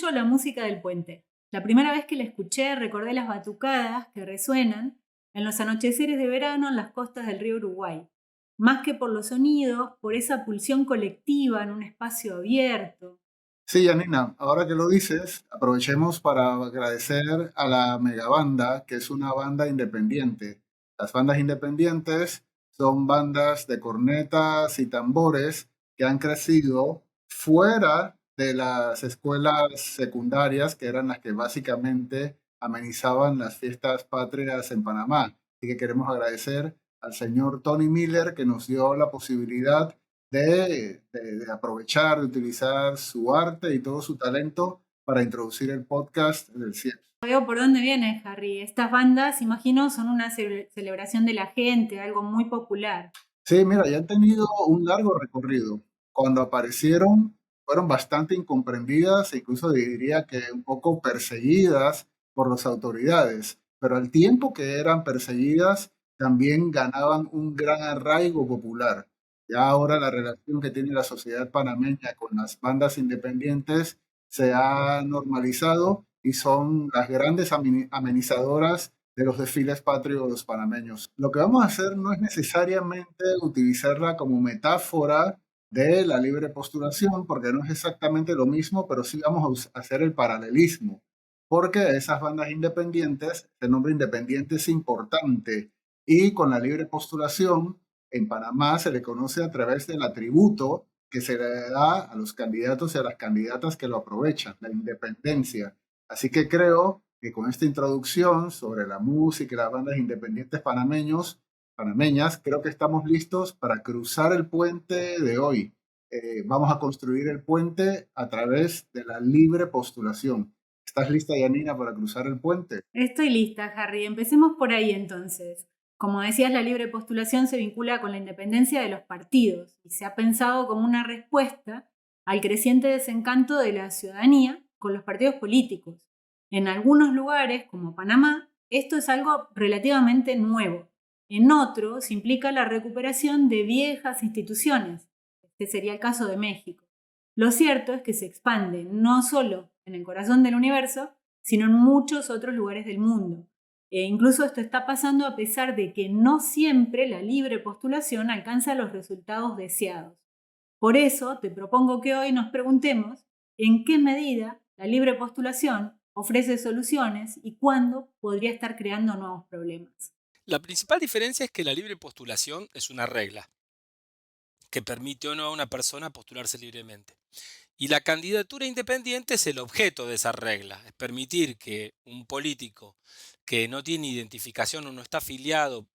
mucho la música del puente. La primera vez que la escuché recordé las batucadas que resuenan en los anocheceres de verano en las costas del río Uruguay. Más que por los sonidos, por esa pulsión colectiva en un espacio abierto. Sí, Janina, ahora que lo dices, aprovechemos para agradecer a la Megabanda, que es una banda independiente. Las bandas independientes son bandas de cornetas y tambores que han crecido fuera de las escuelas secundarias, que eran las que básicamente amenizaban las fiestas patrias en Panamá. Así que queremos agradecer al señor Tony Miller que nos dio la posibilidad de aprovechar, de utilizar su arte y todo su talento para introducir el podcast del CIEP. Veo por dónde viene, Harry. Estas bandas, imagino, son una celebración de la gente, algo muy popular. Sí, mira, ya han tenido un largo recorrido. Cuando aparecieron, fueron bastante incomprendidas e incluso diría que un poco perseguidas por las autoridades, pero al tiempo que eran perseguidas, también ganaban un gran arraigo popular. Ya ahora la relación que tiene la sociedad panameña con las bandas independientes se ha normalizado y son las grandes amenizadoras de los desfiles patrios panameños. Lo que vamos a hacer no es necesariamente utilizarla como metáfora de la libre postulación, porque no es exactamente lo mismo, pero sí vamos a hacer el paralelismo, porque esas bandas independientes, el nombre independiente es importante, y con la libre postulación en Panamá se le conoce a través del atributo que se le da a los candidatos y a las candidatas que lo aprovechan, la independencia. Así que creo que con esta introducción sobre la música y las bandas independientes panameñas, creo que estamos listos para cruzar el puente de hoy. Vamos a construir el puente a través de la libre postulación. ¿Estás lista, Yanina, para cruzar el puente? Estoy lista, Harry. Empecemos por ahí entonces. Como decías, la libre postulación se vincula con la independencia de los partidos y se ha pensado como una respuesta al creciente desencanto de la ciudadanía con los partidos políticos. En algunos lugares, como Panamá, esto es algo relativamente nuevo. En otros implica la recuperación de viejas instituciones. Este sería el caso de México. Lo cierto es que se expande no solo en el corazón del universo, sino en muchos otros lugares del mundo. Incluso esto está pasando a pesar de que no siempre la libre postulación alcanza los resultados deseados. Por eso te propongo que hoy nos preguntemos en qué medida la libre postulación ofrece soluciones y cuándo podría estar creando nuevos problemas. La principal diferencia es que la libre postulación es una regla que permite o no a una persona postularse libremente. Y la candidatura independiente es el objeto de esa regla, es permitir que un político que no tiene identificación o no está afiliado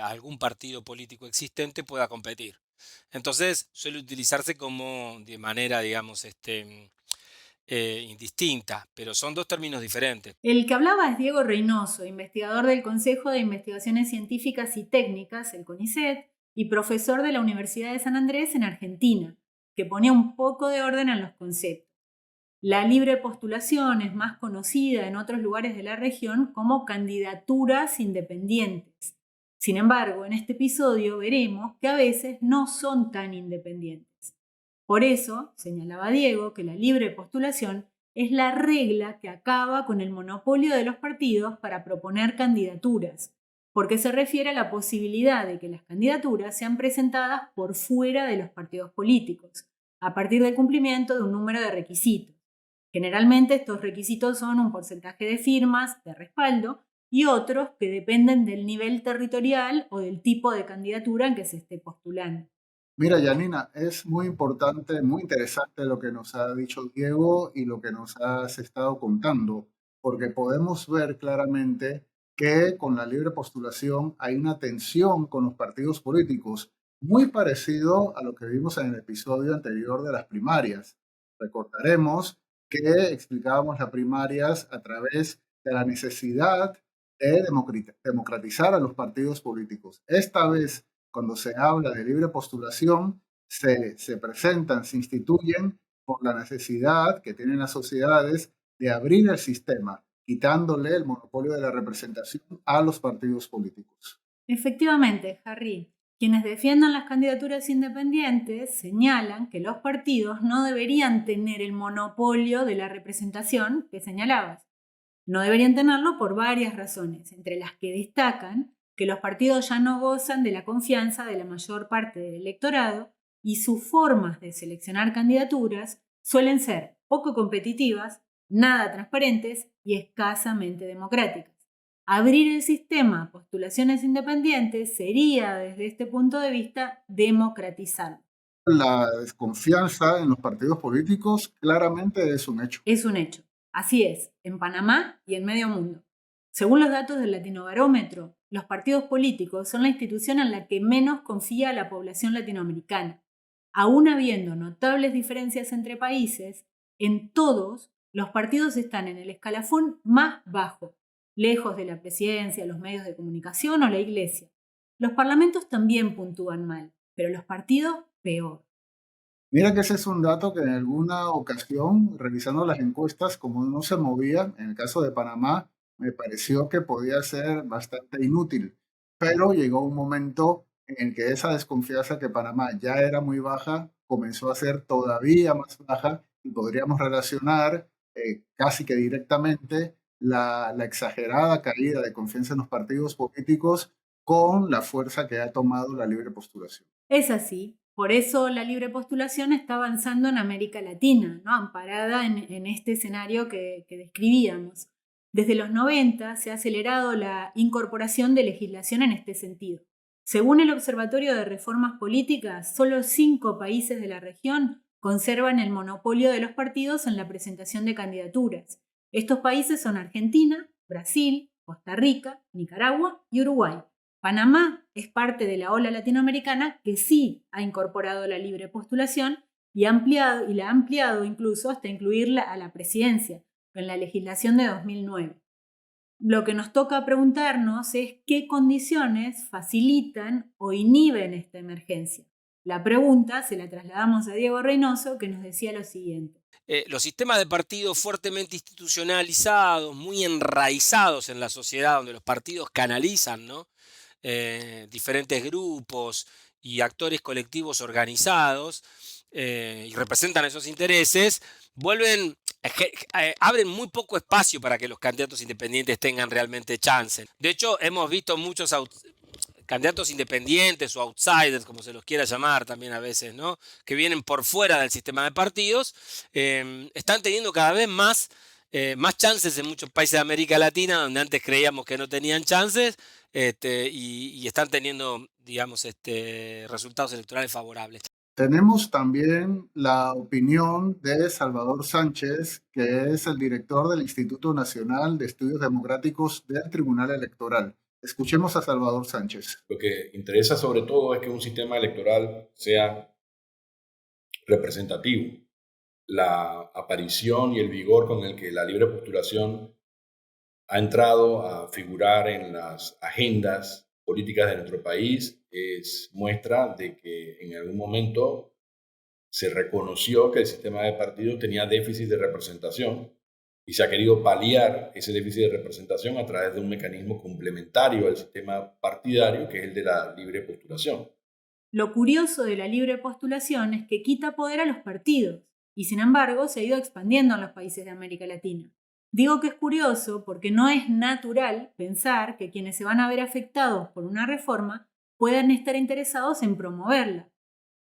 a algún partido político existente pueda competir. Entonces suele utilizarse como de manera, digamos, indistinta, pero son dos términos diferentes. El que hablaba es Diego Reynoso, investigador del Consejo de Investigaciones Científicas y Técnicas, el CONICET, y profesor de la Universidad de San Andrés en Argentina, que ponía un poco de orden en los conceptos. La libre postulación es más conocida en otros lugares de la región como candidaturas independientes. Sin embargo, en este episodio veremos que a veces no son tan independientes. Por eso, señalaba Diego que la libre postulación es la regla que acaba con el monopolio de los partidos para proponer candidaturas, porque se refiere a la posibilidad de que las candidaturas sean presentadas por fuera de los partidos políticos, a partir del cumplimiento de un número de requisitos. Generalmente estos requisitos son un porcentaje de firmas de respaldo y otros que dependen del nivel territorial o del tipo de candidatura en que se esté postulando. Mira, Janina, es muy importante, muy interesante lo que nos ha dicho Diego y lo que nos has estado contando, porque podemos ver claramente que con la libre postulación hay una tensión con los partidos políticos, muy parecido a lo que vimos en el episodio anterior de las primarias. Recordaremos que explicábamos las primarias a través de la necesidad de democratizar a los partidos políticos. Esta vez cuando se habla de libre postulación, se presentan, se instituyen por la necesidad que tienen las sociedades de abrir el sistema, quitándole el monopolio de la representación a los partidos políticos. Efectivamente, Harry. Quienes defiendan las candidaturas independientes señalan que los partidos no deberían tener el monopolio de la representación que señalabas. No deberían tenerlo por varias razones, entre las que destacan que los partidos ya no gozan de la confianza de la mayor parte del electorado y sus formas de seleccionar candidaturas suelen ser poco competitivas, nada transparentes y escasamente democráticas. Abrir el sistema a postulaciones independientes sería, desde este punto de vista, democratizarlo. La desconfianza en los partidos políticos claramente es un hecho. Es un hecho. Así es, en Panamá y en medio mundo. Según los datos del Latinobarómetro, los partidos políticos son la institución en la que menos confía la población latinoamericana. Aún habiendo notables diferencias entre países, en todos los partidos están en el escalafón más bajo, lejos de la presidencia, los medios de comunicación o la iglesia. Los parlamentos también puntúan mal, pero los partidos peor. Mira que ese es un dato que en alguna ocasión, revisando las encuestas, como no se movía, en el caso de Panamá, me pareció que podía ser bastante inútil. Pero llegó un momento en el que esa desconfianza que Panamá ya era muy baja comenzó a ser todavía más baja y podríamos relacionar casi que directamente la exagerada caída de confianza en los partidos políticos con la fuerza que ha tomado la libre postulación. Es así. Por eso la libre postulación está avanzando en América Latina, ¿no? Amparada en este escenario que describíamos. Desde los 90 se ha acelerado la incorporación de legislación en este sentido. Según el Observatorio de Reformas Políticas, solo 5 países de la región conservan el monopolio de los partidos en la presentación de candidaturas. Estos países son Argentina, Brasil, Costa Rica, Nicaragua y Uruguay. Panamá es parte de la ola latinoamericana que sí ha incorporado la libre postulación y la ha ampliado incluso hasta incluirla a la presidencia en la legislación de 2009. Lo que nos toca preguntarnos es qué condiciones facilitan o inhiben esta emergencia. La pregunta se la trasladamos a Diego Reynoso, que nos decía lo siguiente. Los sistemas de partidos fuertemente institucionalizados, muy enraizados en la sociedad, donde los partidos canalizan, ¿no? Diferentes grupos y actores colectivos organizados y representan esos intereses, abren muy poco espacio para que los candidatos independientes tengan realmente chance. De hecho, hemos visto muchos candidatos independientes o outsiders, como se los quiera llamar también a veces, ¿no? Que vienen por fuera del sistema de partidos, están teniendo cada vez más chances en muchos países de América Latina, donde antes creíamos que no tenían chances, y están teniendo, digamos, resultados electorales favorables. Tenemos también la opinión de Salvador Sánchez, que es el director del Instituto Nacional de Estudios Democráticos del Tribunal Electoral. Escuchemos a Salvador Sánchez. Lo que interesa sobre todo es que un sistema electoral sea representativo. La aparición y el vigor con el que la libre postulación ha entrado a figurar en las agendas políticas de nuestro país es muestra de que en algún momento se reconoció que el sistema de partidos tenía déficit de representación y se ha querido paliar ese déficit de representación a través de un mecanismo complementario al sistema partidario, que es el de la libre postulación. Lo curioso de la libre postulación es que quita poder a los partidos y, sin embargo, se ha ido expandiendo en los países de América Latina. Digo que es curioso porque no es natural pensar que quienes se van a ver afectados por una reforma puedan estar interesados en promoverla.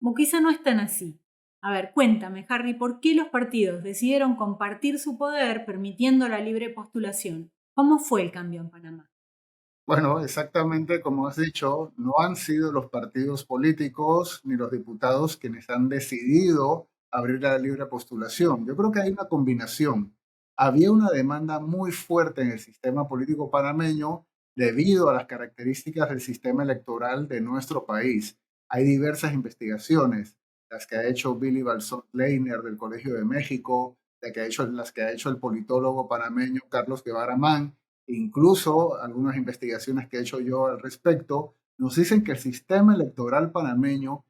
O quizá no es tan así. A ver, cuéntame, Harry, ¿por qué los partidos decidieron compartir su poder permitiendo la libre postulación? ¿Cómo fue el cambio en Panamá? Bueno, exactamente como has dicho, no han sido los partidos políticos ni los diputados quienes han decidido abrir la libre postulación. Yo creo que hay una combinación. Había una demanda muy fuerte en el sistema político panameño debido a las características del sistema electoral de nuestro país. Hay diversas investigaciones, las que ha hecho Billy Balsot Leiner del Colegio de México, las que ha hecho el politólogo panameño Carlos Guevara Mann, incluso algunas investigaciones que he hecho yo al respecto, nos dicen que el sistema electoral panameño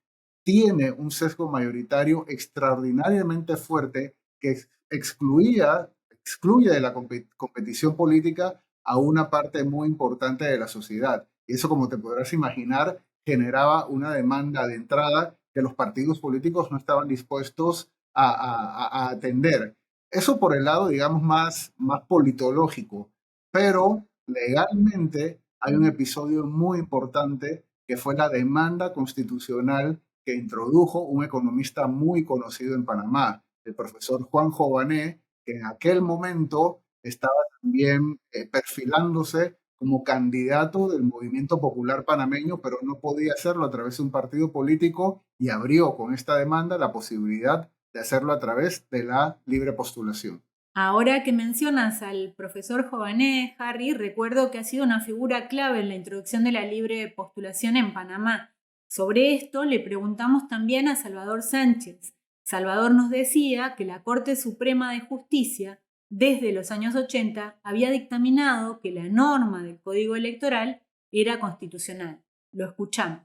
tiene un sesgo mayoritario extraordinariamente fuerte que excluye de la competición política a una parte muy importante de la sociedad. Y eso, como te podrás imaginar, generaba una demanda de entrada que los partidos políticos no estaban dispuestos a atender. Eso por el lado, digamos, más politológico, pero legalmente hay un episodio muy importante que fue la demanda constitucional que introdujo un economista muy conocido en Panamá, el profesor Juan Jované, que en aquel momento estaba también perfilándose como candidato del movimiento popular panameño, pero no podía hacerlo a través de un partido político y abrió con esta demanda la posibilidad de hacerlo a través de la libre postulación. Ahora que mencionas al profesor Jované, Harry, recuerdo que ha sido una figura clave en la introducción de la libre postulación en Panamá. Sobre esto le preguntamos también a Salvador Sánchez. Salvador nos decía que la Corte Suprema de Justicia, desde los años 80, había dictaminado que la norma del Código Electoral era constitucional. Lo escuchamos.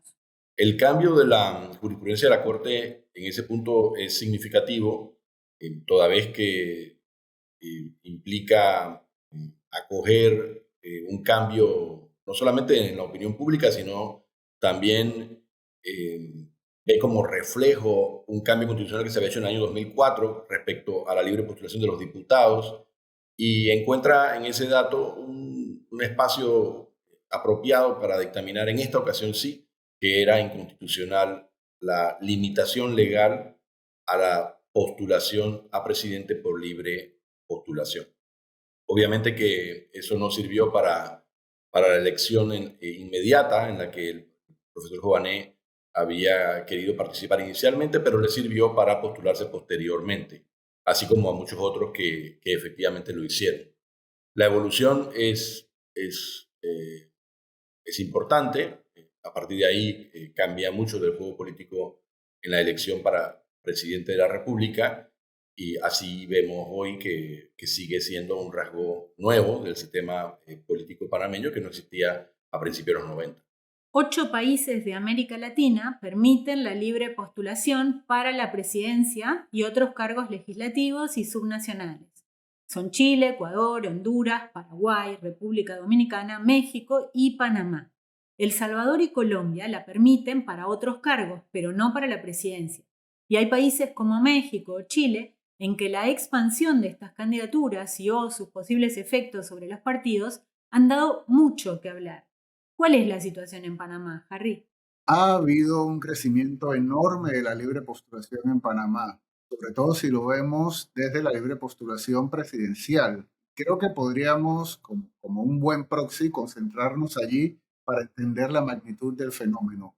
El cambio de la jurisprudencia de la Corte en ese punto es significativo, toda vez que implica acoger un cambio no solamente en la opinión pública, sino también ve como reflejo un cambio constitucional que se había hecho en el año 2004 respecto a la libre postulación de los diputados, y encuentra en ese dato un espacio apropiado para dictaminar en esta ocasión sí que era inconstitucional la limitación legal a la postulación a presidente por libre postulación. Obviamente que eso no sirvió para la elección inmediata en la que el profesor Jované había querido participar inicialmente, pero le sirvió para postularse posteriormente, así como a muchos otros que efectivamente lo hicieron. La evolución es importante. A partir de ahí cambia mucho del juego político en la elección para presidente de la República, y así vemos hoy que sigue siendo un rasgo nuevo del sistema político panameño que no existía a principios de los 90. 8 países de América Latina permiten la libre postulación para la presidencia y otros cargos legislativos y subnacionales. Son Chile, Ecuador, Honduras, Paraguay, República Dominicana, México y Panamá. El Salvador y Colombia la permiten para otros cargos, pero no para la presidencia. Y hay países como México o Chile en que la expansión de estas candidaturas y o sus posibles efectos sobre los partidos han dado mucho que hablar. ¿Cuál es la situación en Panamá, Harry? Ha habido un crecimiento enorme de la libre postulación en Panamá, sobre todo si lo vemos desde la libre postulación presidencial. Creo que podríamos, como un buen proxy, concentrarnos allí para entender la magnitud del fenómeno.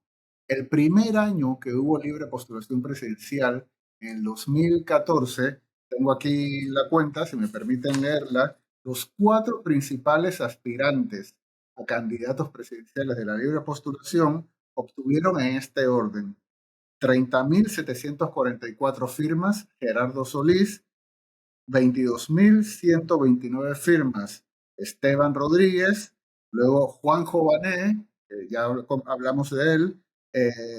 El primer año que hubo libre postulación presidencial, en el 2014, tengo aquí la cuenta, si me permiten leerla, los 4 principales aspirantes a candidatos presidenciales de la libre postulación obtuvieron en este orden: 30.744 firmas, Gerardo Solís; 22.129 firmas, Esteban Rodríguez; luego Juan Jované, que ya hablamos de él,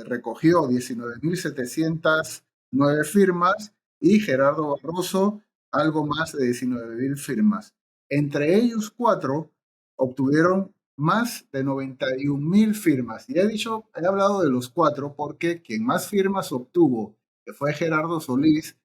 recogió 19.709 firmas, y Gerardo Barroso algo más de 19.000 firmas. Entre ellos 4 obtuvieron más de 91.000 firmas. Y he hablado de los 4 porque quien más firmas obtuvo, que fue Gerardo Solís,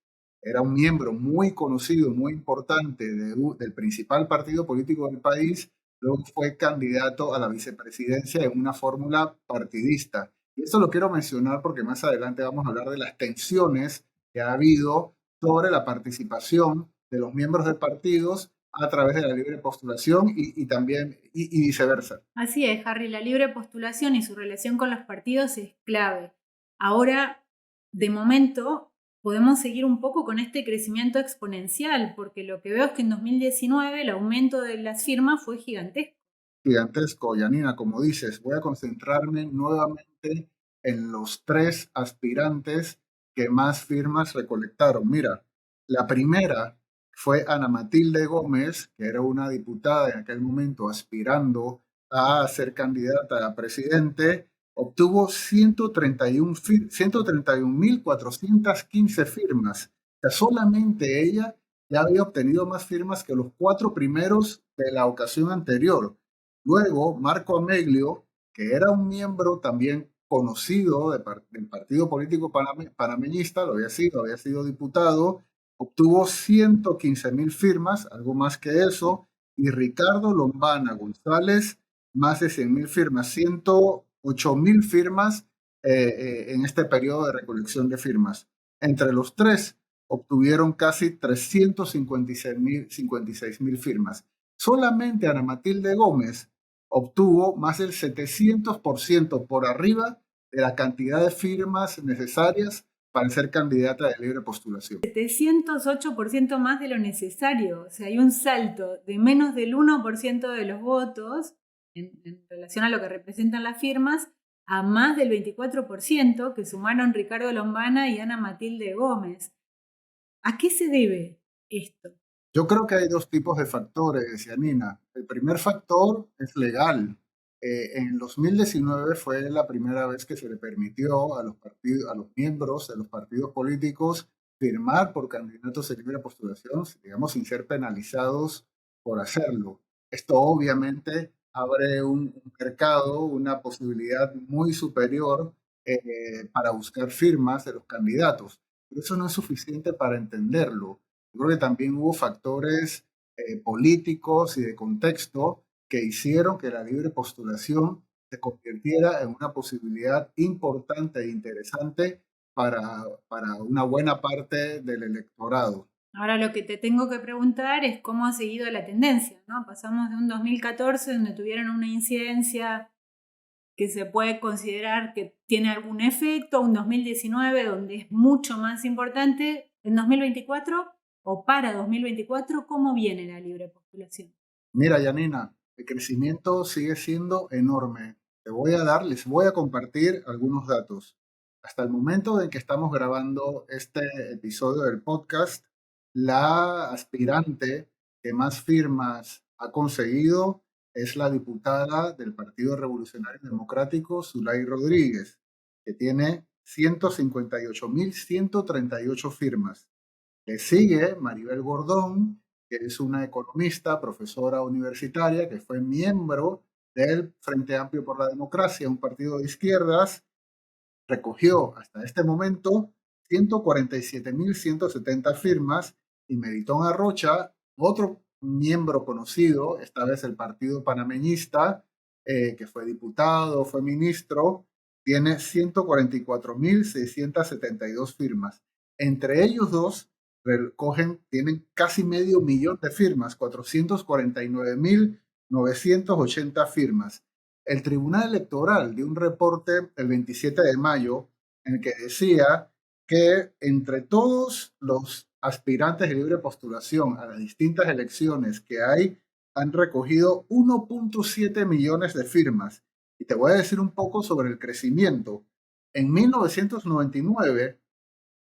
era un miembro muy conocido, muy importante del principal partido político del país. Luego fue candidato a la vicepresidencia en una fórmula partidista. Y eso lo quiero mencionar porque más adelante vamos a hablar de las tensiones que ha habido sobre la participación de los miembros de partidos a través de la libre postulación y también viceversa. Así es, Harry, la libre postulación y su relación con los partidos es clave. Ahora, de momento, podemos seguir un poco con este crecimiento exponencial, porque lo que veo es que en 2019 el aumento de las firmas fue gigantesco. Gigantesco, Yanina, como dices. Voy a concentrarme nuevamente en los 3 aspirantes que más firmas recolectaron. Mira, la primera fue Ana Matilde Gómez, que era una diputada en aquel momento aspirando a ser candidata a presidente. Obtuvo 131.415 firmas. O sea, solamente ella ya había obtenido más firmas que los 4 primeros de la ocasión anterior. Luego, Marco Ameglio, que era un miembro también conocido del partido político panameñista, había sido diputado, obtuvo 115.000 firmas, algo más que eso, y Ricardo Lombana González, más de 100.000 firmas, 108.000 firmas en este periodo de recolección de firmas. Entre los tres obtuvieron casi 356.000 firmas. Solamente Ana Matilde Gómez obtuvo más del 700% por arriba de la cantidad de firmas necesarias para ser candidata de libre postulación. 708% más de lo necesario. O sea, hay un salto de menos del 1% de los votos en relación a lo que representan las firmas a más del 24% que sumaron Ricardo Lombana y Ana Matilde Gómez. ¿A qué se debe esto? Yo creo que hay dos tipos de factores, Yanina. El primer factor es legal. En el 2019 fue la primera vez que se le permitió a los miembros de los partidos políticos firmar por candidatos de libre postulación, digamos, sin ser penalizados por hacerlo. Esto obviamente abre un mercado, una posibilidad muy superior para buscar firmas de los candidatos. Pero eso no es suficiente para entenderlo. Yo creo que también hubo factores políticos y de contexto que hicieron que la libre postulación se convirtiera en una posibilidad importante e interesante para una buena parte del electorado. Ahora lo que te tengo que preguntar es cómo ha seguido la tendencia, ¿no? Pasamos de un 2014 donde tuvieron una incidencia que se puede considerar que tiene algún efecto, un 2019 donde es mucho más importante, en 2024 o para 2024, ¿cómo viene la libre postulación? Mira, Yanina, el crecimiento sigue siendo enorme. Les voy a compartir algunos datos. Hasta el momento en que estamos grabando este episodio del podcast, la aspirante que más firmas ha conseguido es la diputada del Partido Revolucionario Democrático, Zulay Rodríguez, que tiene 158.138 firmas. Le sigue Maribel Gordón, que es una economista, profesora universitaria, que fue miembro del Frente Amplio por la Democracia, un partido de izquierdas. Recogió hasta este momento 147.170 firmas, y Melitón Arrocha, otro miembro conocido, esta vez del Partido Panameñista, que fue diputado, fue ministro, tiene 144.672 firmas. Entre ellos dos tienen casi 500.000 de firmas, 449.980 firmas. El Tribunal Electoral dio un reporte el 27 de mayo en el que decía que entre todos los aspirantes de libre postulación a las distintas elecciones que hay, han recogido 1.7 millones de firmas. Y te voy a decir un poco sobre el crecimiento. En 1999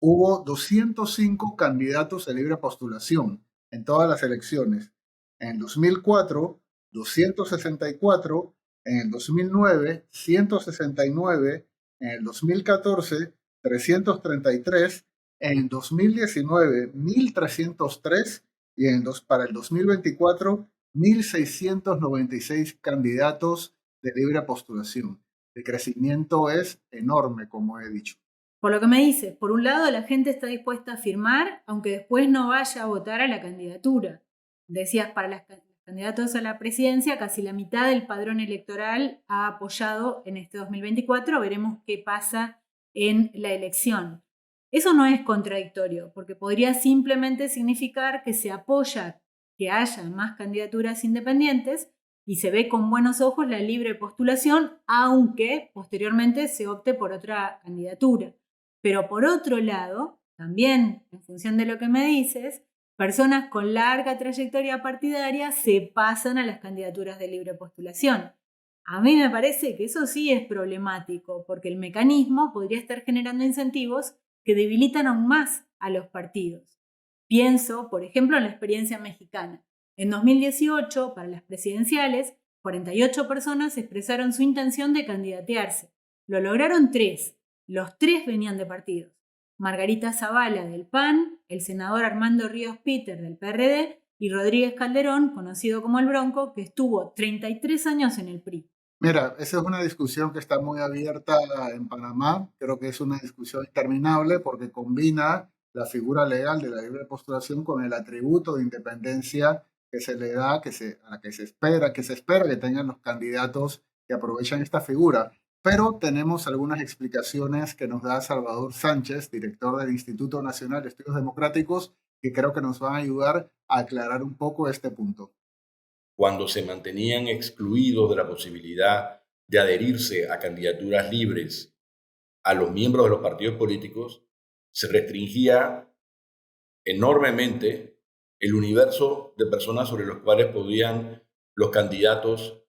hubo 205 candidatos de libre postulación en todas las elecciones. En el 2004, 264, en el 2009, 169, en el 2014, 333, en el 2019, 1.303 y para el 2024, 1.696 candidatos de libre postulación. El crecimiento es enorme, como he dicho. Por lo que me dices, por un lado la gente está dispuesta a firmar, aunque después no vaya a votar a la candidatura. Decías, para los candidatos a la presidencia, casi la mitad del padrón electoral ha apoyado en este 2024. Veremos qué pasa en la elección. Eso no es contradictorio, porque podría simplemente significar que se apoya que haya más candidaturas independientes y se ve con buenos ojos la libre postulación, aunque posteriormente se opte por otra candidatura. Pero por otro lado, también en función de lo que me dices, personas con larga trayectoria partidaria se pasan a las candidaturas de libre postulación. A mí me parece que eso sí es problemático, porque el mecanismo podría estar generando incentivos que debilitan aún más a los partidos. Pienso, por ejemplo, en la experiencia mexicana. En 2018, para las presidenciales, 48 personas expresaron su intención de candidatearse. Lo lograron 3. Los 3 venían de partidos. Margarita Zavala del PAN, el senador Armando Ríos Peter del PRD y Rodríguez Calderón, conocido como el Bronco, que estuvo 33 años en el PRI. Mira, esa es una discusión que está muy abierta en Panamá. Creo que es una discusión interminable porque combina la figura legal de la libre postulación con el atributo de independencia que se le da, a la que se espera que tengan los candidatos que aprovechan esta figura. Pero tenemos algunas explicaciones que nos da Salvador Sánchez, director del Instituto Nacional de Estudios Democráticos, que creo que nos van a ayudar a aclarar un poco este punto. Cuando se mantenían excluidos de la posibilidad de adherirse a candidaturas libres a los miembros de los partidos políticos, se restringía enormemente el universo de personas sobre los cuales podían los candidatos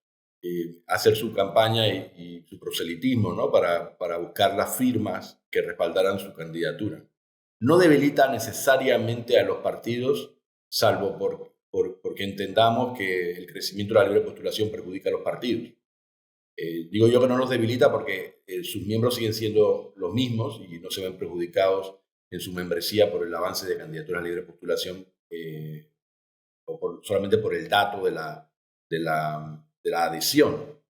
hacer su campaña y su proselitismo, ¿no? Para buscar las firmas que respaldaran su candidatura. No debilita necesariamente a los partidos, salvo porque entendamos que el crecimiento de la libre postulación perjudica a los partidos. Digo yo que no los debilita porque sus miembros siguen siendo los mismos y no se ven perjudicados en su membresía por el avance de candidaturas a libre postulación o solamente por el dato de la adhesión.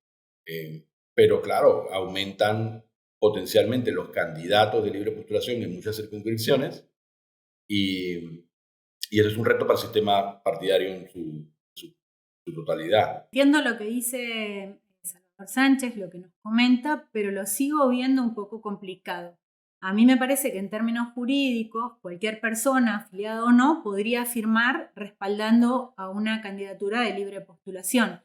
Pero claro, aumentan potencialmente los candidatos de libre postulación en muchas circunscripciones y ese es un reto para el sistema partidario en su totalidad. Entiendo lo que dice Salvador Sánchez, lo que nos comenta, pero lo sigo viendo un poco complicado. A mí me parece que en términos jurídicos, cualquier persona, afiliada o no, podría firmar respaldando a una candidatura de libre postulación.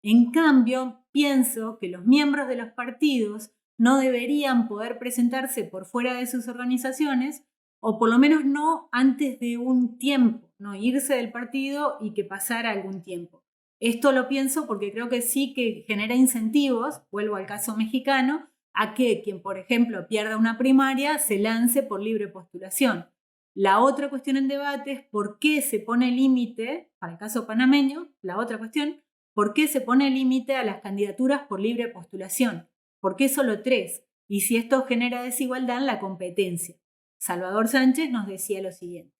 En cambio, pienso que los miembros de los partidos no deberían poder presentarse por fuera de sus organizaciones, o por lo menos no antes de un tiempo, no irse del partido y que pasara algún tiempo. Esto lo pienso porque creo que sí que genera incentivos, vuelvo al caso mexicano, a que quien, por ejemplo, pierda una primaria se lance por libre postulación. La otra cuestión en debate es por qué se pone límite, para el caso panameño, la otra cuestión, por qué se pone límite a las candidaturas por libre postulación. ¿Por qué solo 3? Y si esto genera desigualdad en la competencia. Salvador Sánchez nos decía lo siguiente.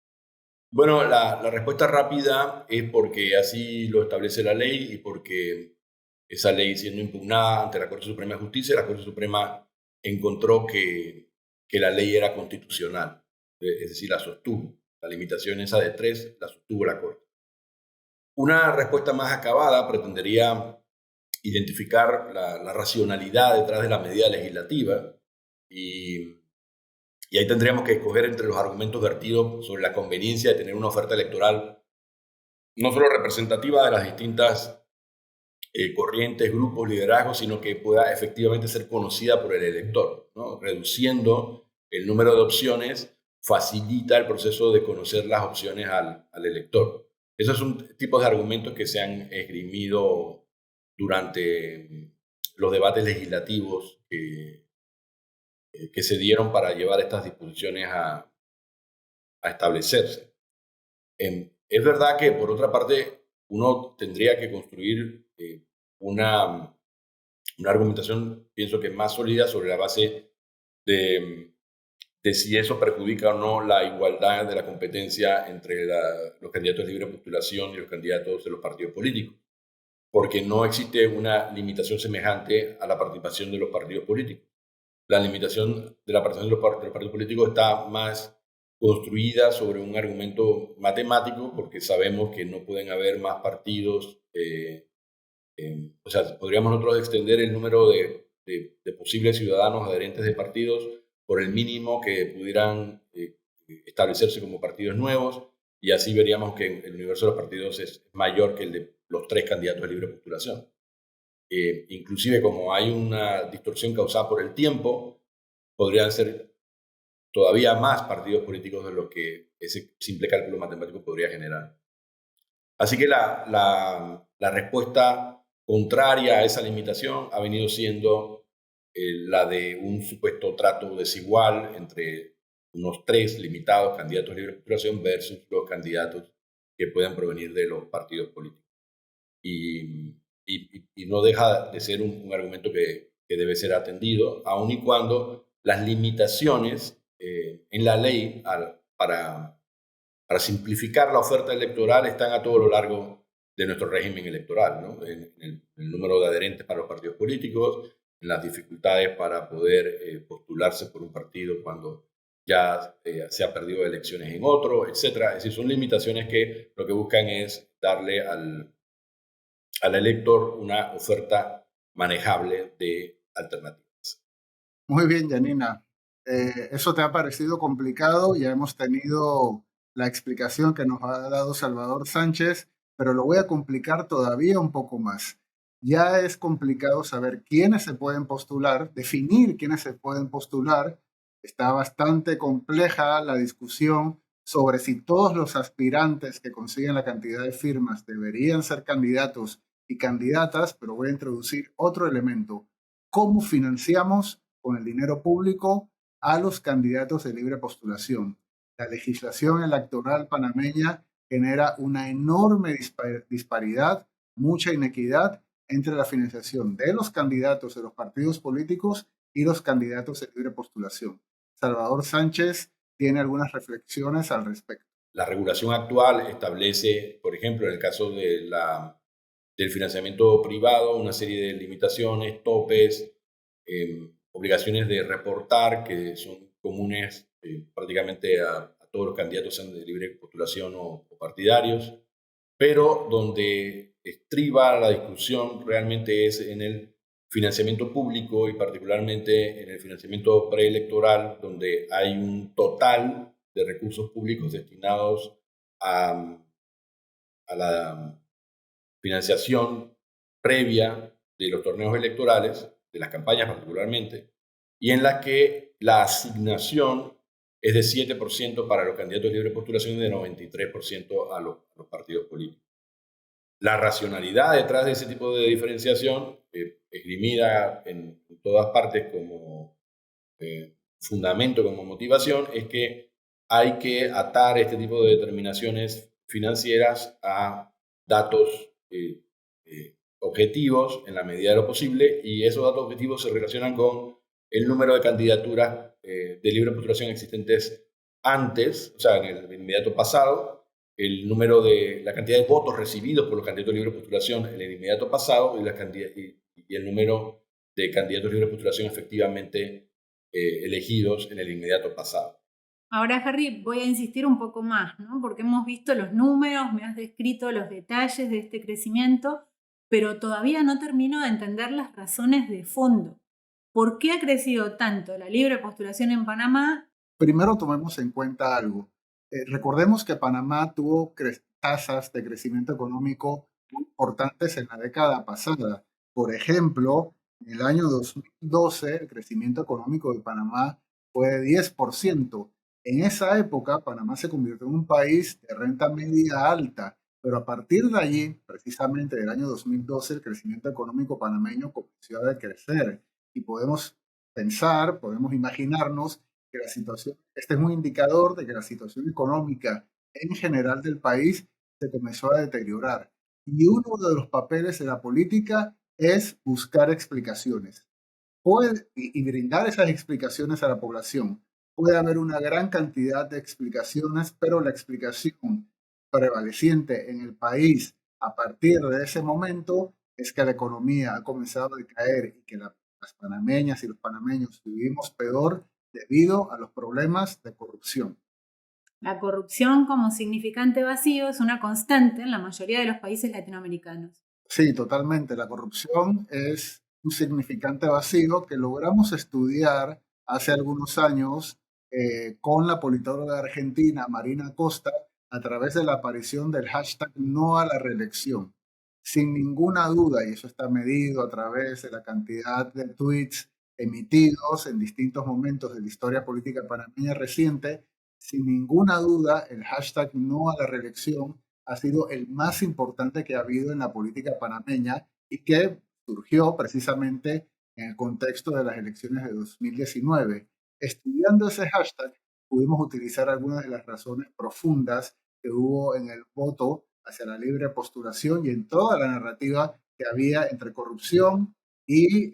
Bueno, la respuesta rápida es porque así lo establece la ley y porque esa ley siendo impugnada ante la Corte Suprema de Justicia, la Corte Suprema encontró que la ley era constitucional, es decir, la sostuvo. La limitación esa de 3 la sostuvo la Corte. Una respuesta más acabada pretendería identificar la racionalidad detrás de la medida legislativa y ahí tendríamos que escoger entre los argumentos vertidos sobre la conveniencia de tener una oferta electoral no solo representativa de las distintas corrientes, grupos, liderazgos, sino que pueda efectivamente ser conocida por el elector, ¿no? Reduciendo el número de opciones facilita el proceso de conocer las opciones al elector. Esos son tipos de argumentos que se han esgrimido durante los debates legislativos que se dieron para llevar estas disposiciones a establecerse. Es verdad que, por otra parte, uno tendría que construir una argumentación, pienso que más sólida sobre la base de si eso perjudica o no la igualdad de la competencia entre los candidatos de libre postulación y los candidatos de los partidos políticos, porque no existe una limitación semejante a la participación de los partidos políticos. La limitación de la participación de los partidos políticos está más construida sobre un argumento matemático, porque sabemos que no pueden haber más partidos. O sea, podríamos nosotros extender el número de posibles ciudadanos adherentes de partidos por el mínimo que pudieran establecerse como partidos nuevos, y así veríamos que el universo de los partidos es mayor que el de los 3 candidatos de libre postulación. Inclusive, como hay una distorsión causada por el tiempo, podrían ser todavía más partidos políticos de lo que ese simple cálculo matemático podría generar. Así que la respuesta contraria a esa limitación ha venido siendo la de un supuesto trato desigual entre unos 3 limitados candidatos de libre postulación versus los candidatos que puedan provenir de los partidos políticos. Y no deja de ser un argumento que debe ser atendido, aun y cuando las limitaciones en la ley para simplificar la oferta electoral están a todo lo largo de nuestro régimen electoral, ¿no? En el número de adherentes para los partidos políticos, en las dificultades para poder postularse por un partido cuando ya se ha perdido elecciones en otro, etcétera. Es decir, son limitaciones que lo que buscan es darle al elector una oferta manejable de alternativas. Muy bien, Janina. ¿Eso te ha parecido complicado? Ya hemos tenido la explicación que nos ha dado Salvador Sánchez, pero lo voy a complicar todavía un poco más. Ya es complicado saber quiénes se pueden postular, definir quiénes se pueden postular. Está bastante compleja la discusión sobre si todos los aspirantes que consiguen la cantidad de firmas deberían ser candidatos y candidatas, pero voy a introducir otro elemento. ¿Cómo financiamos con el dinero público a los candidatos de libre postulación? La legislación electoral panameña genera una enorme disparidad, mucha inequidad entre la financiación de los candidatos de los partidos políticos y los candidatos de libre postulación. Salvador Sánchez tiene algunas reflexiones al respecto. La regulación actual establece, por ejemplo, en el caso del financiamiento privado, una serie de limitaciones, topes, obligaciones de reportar que son comunes prácticamente a todos los candidatos, sean de libre postulación o partidarios, pero donde estriba la discusión realmente es en el financiamiento público y particularmente en el financiamiento preelectoral, donde hay un total de recursos públicos destinados a la financiación previa de los torneos electorales, de las campañas particularmente, y en la que la asignación es de 7% para los candidatos de libre postulación y de 93% a los partidos políticos. La racionalidad detrás de ese tipo de diferenciación, esgrimida en todas partes como fundamento, como motivación, es que hay que atar este tipo de determinaciones financieras a datos objetivos en la medida de lo posible, y esos datos objetivos se relacionan con el número de candidaturas de libre postulación existentes antes, o sea, en el inmediato pasado, el número de la cantidad de votos recibidos por los candidatos de libre postulación en el inmediato pasado y el número de candidatos de libre postulación efectivamente elegidos en el inmediato pasado. Ahora, Harry, voy a insistir un poco más, ¿no? Porque hemos visto los números, me has descrito los detalles de este crecimiento, pero todavía no termino de entender las razones de fondo. ¿Por qué ha crecido tanto la libre postulación en Panamá? Primero tomemos en cuenta algo. Recordemos que Panamá tuvo tasas de crecimiento económico muy importantes en la década pasada. Por ejemplo, en el año 2012 el crecimiento económico de Panamá fue de 10%. En esa época, Panamá se convirtió en un país de renta media alta, pero a partir de allí, precisamente del año 2012, el crecimiento económico panameño comenzó a decrecer y podemos pensar, podemos imaginarnos que la situación, este es un indicador de que la situación económica en general del país se comenzó a deteriorar. Y uno de los papeles de la política es buscar explicaciones y brindar esas explicaciones a la población. Puede haber una gran cantidad de explicaciones, pero la explicación prevaleciente en el país a partir de ese momento es que la economía ha comenzado a decaer y que las panameñas y los panameños vivimos peor debido a los problemas de corrupción. La corrupción como significante vacío es una constante en la mayoría de los países latinoamericanos. Sí, totalmente. La corrupción es un significante vacío que logramos estudiar hace algunos años con la politóloga argentina Marina Costa a través de la aparición del hashtag no a la reelección. Sin ninguna duda, y eso está medido a través de la cantidad de tweets emitidos en distintos momentos de la historia política panameña reciente, sin ninguna duda el hashtag no a la reelección ha sido el más importante que ha habido en la política panameña y que surgió precisamente en el contexto de las elecciones de 2019. Estudiando ese hashtag, pudimos utilizar algunas de las razones profundas que hubo en el voto hacia la libre postulación y en toda la narrativa que había entre corrupción y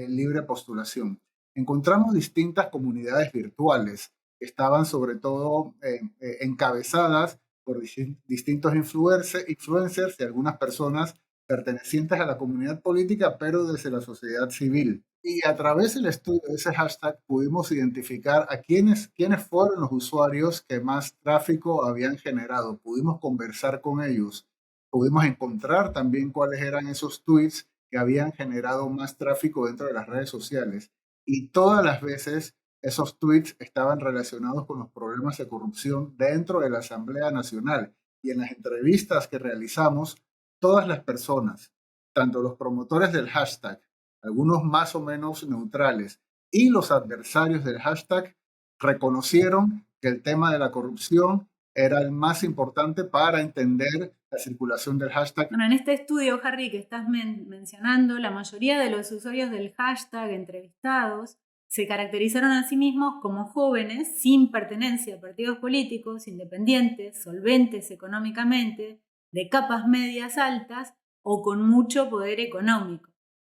libre postulación. Encontramos distintas comunidades virtuales que estaban sobre todo encabezadas por distintos influencers y algunas personas pertenecientes a la comunidad política, pero desde la sociedad civil. Y a través del estudio de ese hashtag pudimos identificar a quiénes fueron los usuarios que más tráfico habían generado. Pudimos conversar con ellos, pudimos encontrar también cuáles eran esos tweets que habían generado más tráfico dentro de las redes sociales. Y todas las veces esos tweets estaban relacionados con los problemas de corrupción dentro de la Asamblea Nacional. Y en las entrevistas que realizamos, todas las personas, tanto los promotores del hashtag, algunos más o menos neutrales, y los adversarios del hashtag, reconocieron que el tema de la corrupción era el más importante para entender la circulación del hashtag. Bueno, en este estudio, Harry, que estás mencionando, la mayoría de los usuarios del hashtag entrevistados se caracterizaron a sí mismos como jóvenes sin pertenencia a partidos políticos, independientes, solventes económicamente, de capas medias altas o con mucho poder económico.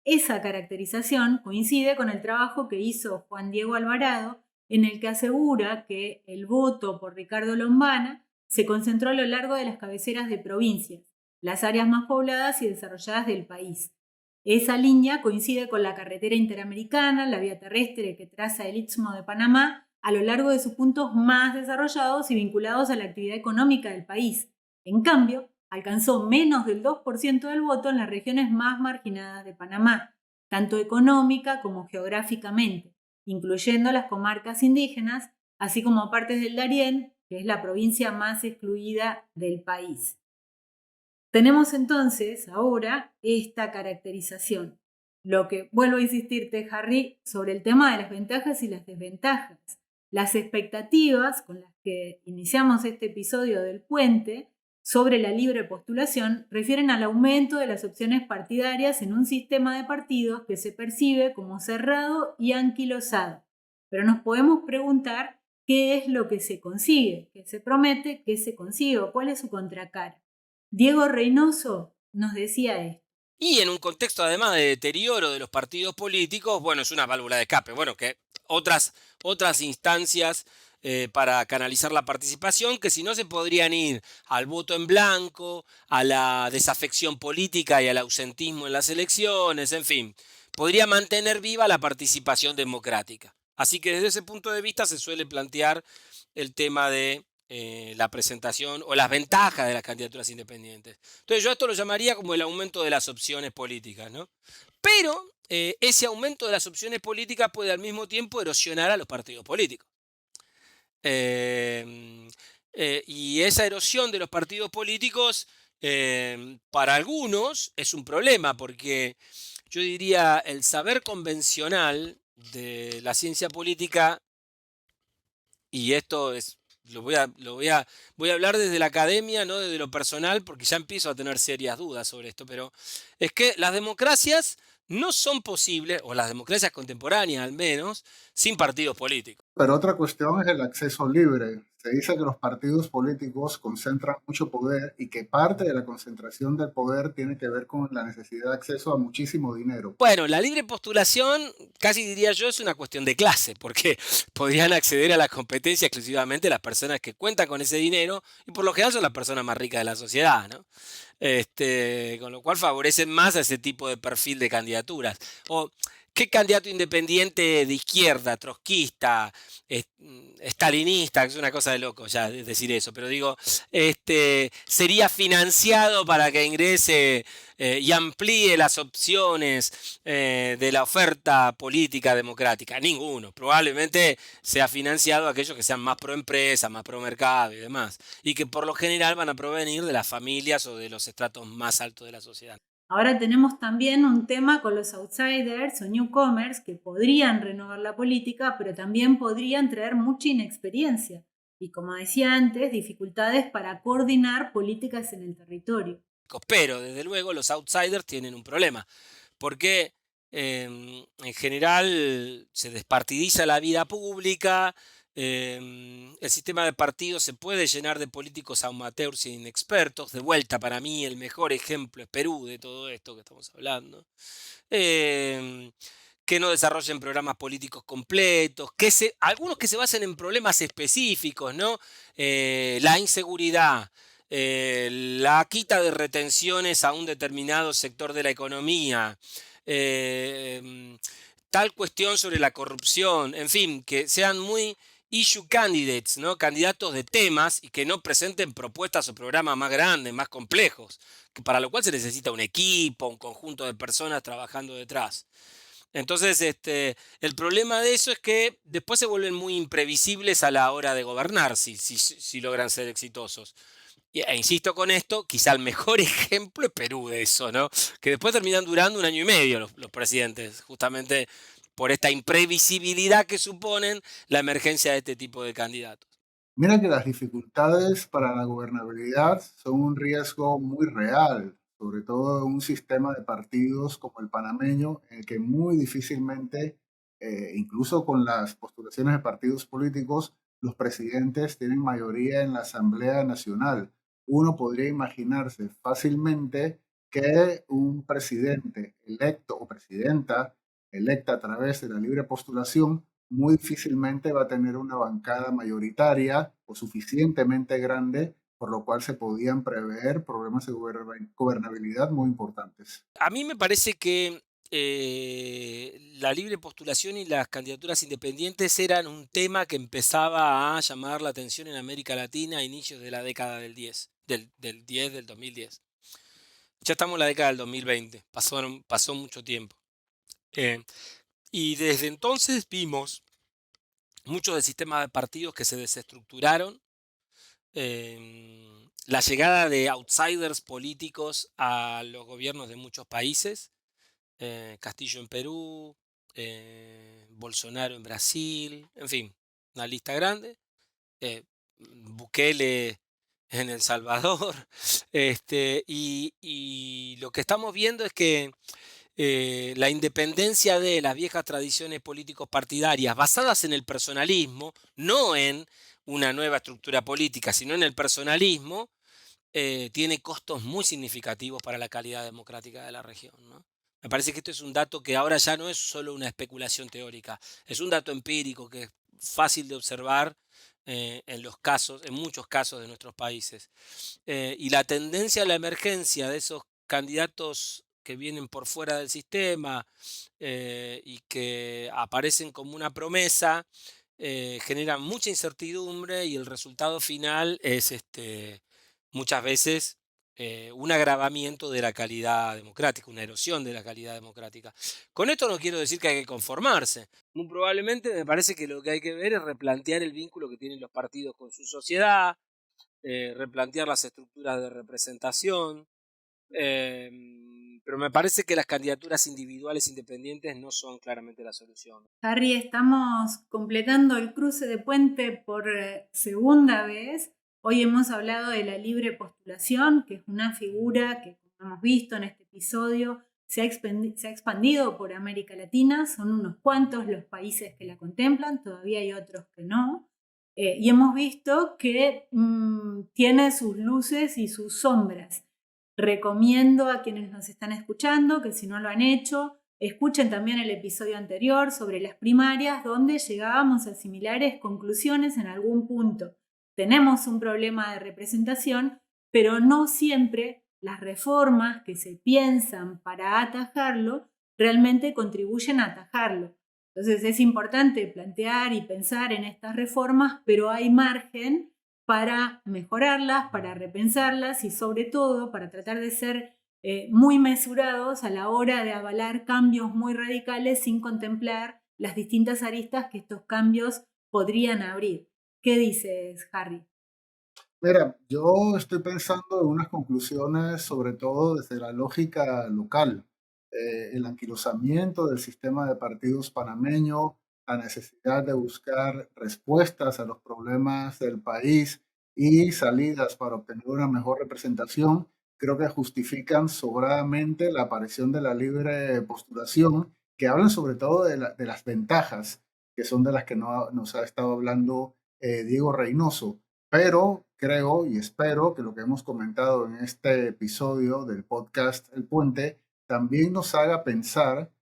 Esa caracterización coincide con el trabajo que hizo Juan Diego Alvarado, en el que asegura que el voto por Ricardo Lombana se concentró a lo largo de las cabeceras de provincias, las áreas más pobladas y desarrolladas del país. Esa línea coincide con la carretera interamericana, la vía terrestre que traza el Istmo de Panamá, a lo largo de sus puntos más desarrollados y vinculados a la actividad económica del país. En cambio, alcanzó menos del 2% del voto en las regiones más marginadas de Panamá, tanto económica como geográficamente, incluyendo las comarcas indígenas, así como partes del Darién, que es la provincia más excluida del país. Tenemos entonces ahora esta caracterización. Lo que vuelvo a insistirte, Harry, sobre el tema de las ventajas y las desventajas. Las expectativas con las que iniciamos este episodio del puente sobre la libre postulación refieren al aumento de las opciones partidarias en un sistema de partidos que se percibe como cerrado y anquilosado. Pero nos podemos preguntar qué es lo que se consigue, qué se promete, qué se consigue o cuál es su contracara. Diego Reynoso nos decía esto. Y en un contexto además de deterioro de los partidos políticos, bueno, es una válvula de escape. Bueno, que otras instancias para canalizar la participación, que si no se podrían ir al voto en blanco, a la desafección política y al ausentismo en las elecciones, en fin, podría mantener viva la participación democrática. Así que desde ese punto de vista se suele plantear el tema de la presentación o las ventajas de las candidaturas independientes. Entonces yo esto lo llamaría como el aumento de las opciones políticas, ¿no? Pero ese aumento de las opciones políticas puede al mismo tiempo erosionar a los partidos políticos. Y esa erosión de los partidos políticos para algunos es un problema, porque yo diría el saber convencional de la ciencia política, y esto es, voy a hablar desde la academia, no desde lo personal, porque ya empiezo a tener serias dudas sobre esto, pero es que las democracias no son posibles, o las democracias contemporáneas al menos, sin partidos políticos. Pero otra cuestión es el acceso libre. Se dice que los partidos políticos concentran mucho poder y que parte de la concentración del poder tiene que ver con la necesidad de acceso a muchísimo dinero. Bueno, la libre postulación, casi diría yo, es una cuestión de clase, porque podrían acceder a la competencia exclusivamente las personas que cuentan con ese dinero y por lo general son las personas más ricas de la sociedad, ¿no? Con lo cual favorecen más a ese tipo de perfil de candidaturas. O, ¿qué candidato independiente de izquierda, trotskista, stalinista, que es una cosa de loco ya decir eso, pero digo, sería financiado para que ingrese y amplíe las opciones de la oferta política democrática? Ninguno. Probablemente sea financiado aquellos que sean más pro empresa, más pro mercado y demás, y que por lo general van a provenir de las familias o de los estratos más altos de la sociedad. Ahora tenemos también un tema con los outsiders o newcomers que podrían renovar la política, pero también podrían traer mucha inexperiencia y, como decía antes, dificultades para coordinar políticas en el territorio. Pero, desde luego, los outsiders tienen un problema, porque en general se despartidiza la vida pública, el sistema de partidos se puede llenar de políticos amateurs e inexpertos. De vuelta, para mí, el mejor ejemplo es Perú de todo esto que estamos hablando. que no desarrollen programas políticos completos, algunos que se basen en problemas específicos, ¿no? La inseguridad, la quita de retenciones a un determinado sector de la economía, tal cuestión sobre la corrupción, en fin, que sean muy issue candidates, ¿no? Candidatos de temas y que no presenten propuestas o programas más grandes, más complejos, para lo cual se necesita un equipo, un conjunto de personas trabajando detrás. Entonces, el problema de eso es que después se vuelven muy imprevisibles a la hora de gobernar, si logran ser exitosos. Insisto con esto, quizá el mejor ejemplo es Perú de eso, ¿no? Que después terminan durando 1 año y medio los presidentes, justamente por esta imprevisibilidad que suponen la emergencia de este tipo de candidatos. Mira que las dificultades para la gobernabilidad son un riesgo muy real, sobre todo en un sistema de partidos como el panameño, en el que muy difícilmente, incluso con las postulaciones de partidos políticos, los presidentes tienen mayoría en la Asamblea Nacional. Uno podría imaginarse fácilmente que un presidente electo o presidenta electa a través de la libre postulación muy difícilmente va a tener una bancada mayoritaria o suficientemente grande, por lo cual se podían prever problemas de gobernabilidad muy importantes. A mí me parece que la libre postulación y las candidaturas independientes eran un tema que empezaba a llamar la atención en América Latina a inicios de la década del 2010. Ya estamos en la década del 2020, pasó mucho tiempo. Y desde entonces vimos muchos del sistema de partidos que se desestructuraron, la llegada de outsiders políticos a los gobiernos de muchos países, Castillo en Perú, Bolsonaro en Brasil, en fin, una lista grande, Bukele en El Salvador, y lo que estamos viendo es que la independencia de las viejas tradiciones políticos partidarias basadas en el personalismo, no en una nueva estructura política, sino en el personalismo, tiene costos muy significativos para la calidad democrática de la región, ¿no? Me parece que esto es un dato que ahora ya no es solo una especulación teórica, es un dato empírico que es fácil de observar en muchos casos de nuestros países. Y la tendencia a la emergencia de esos candidatos que vienen por fuera del sistema y que aparecen como una promesa, genera mucha incertidumbre y el resultado final es muchas veces un agravamiento de la calidad democrática, una erosión de la calidad democrática. Con esto no quiero decir que hay que conformarse. Muy probablemente me parece que lo que hay que ver es replantear el vínculo que tienen los partidos con su sociedad, replantear las estructuras de representación, pero me parece que las candidaturas individuales independientes no son claramente la solución. Harry, estamos completando el cruce de puente por segunda vez. Hoy hemos hablado de la libre postulación, que es una figura que, como hemos visto en este episodio, se ha expandido por América Latina. Son unos cuantos los países que la contemplan, todavía hay otros que no. Y hemos visto que tiene sus luces y sus sombras. Recomiendo a quienes nos están escuchando que si no lo han hecho, escuchen también el episodio anterior sobre las primarias, donde llegábamos a similares conclusiones en algún punto. Tenemos un problema de representación, pero no siempre las reformas que se piensan para atajarlo realmente contribuyen a atajarlo. Entonces es importante plantear y pensar en estas reformas, pero hay margen para mejorarlas, para repensarlas y sobre todo para tratar de ser muy mesurados a la hora de avalar cambios muy radicales sin contemplar las distintas aristas que estos cambios podrían abrir. ¿Qué dices, Harry? Mira, yo estoy pensando en unas conclusiones, sobre todo desde la lógica local, el anquilosamiento del sistema de partidos panameño, la necesidad de buscar respuestas a los problemas del país y salidas para obtener una mejor representación, creo que justifican sobradamente la aparición de la libre postulación, que hablan sobre todo de las ventajas, que son de las que nos ha estado hablando Diego Reynoso. Pero creo y espero que lo que hemos comentado en este episodio del podcast El Puente también nos haga pensar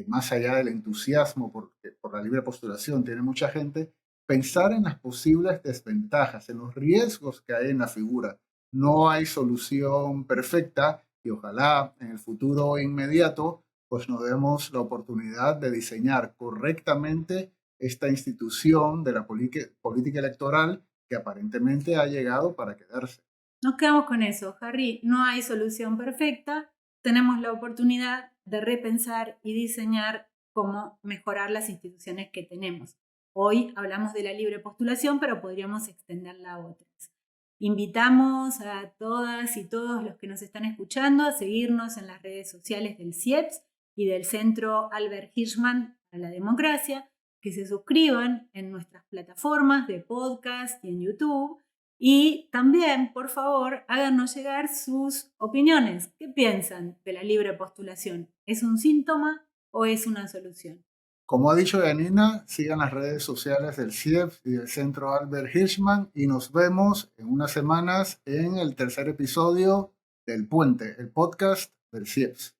más allá del entusiasmo por la libre postulación, tiene mucha gente, pensar en las posibles desventajas, en los riesgos que hay en la figura. No hay solución perfecta y ojalá en el futuro inmediato pues nos demos la oportunidad de diseñar correctamente esta institución de la política electoral que aparentemente ha llegado para quedarse. Nos quedamos con eso, Harry. No hay solución perfecta. Tenemos la oportunidad de repensar y diseñar cómo mejorar las instituciones que tenemos. Hoy hablamos de la libre postulación, pero podríamos extenderla a otras. Invitamos a todas y todos los que nos están escuchando a seguirnos en las redes sociales del CIEPS y del Centro Albert Hirschman para la Democracia, que se suscriban en nuestras plataformas de podcast y en YouTube. Y también, por favor, háganos llegar sus opiniones. ¿Qué piensan de la libre postulación? ¿Es un síntoma o es una solución? Como ha dicho Yanina, sigan las redes sociales del CIEPS y del Centro Albert Hirschman y nos vemos en unas semanas en el tercer episodio del Puente, el podcast del CIEPS.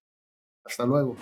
Hasta luego.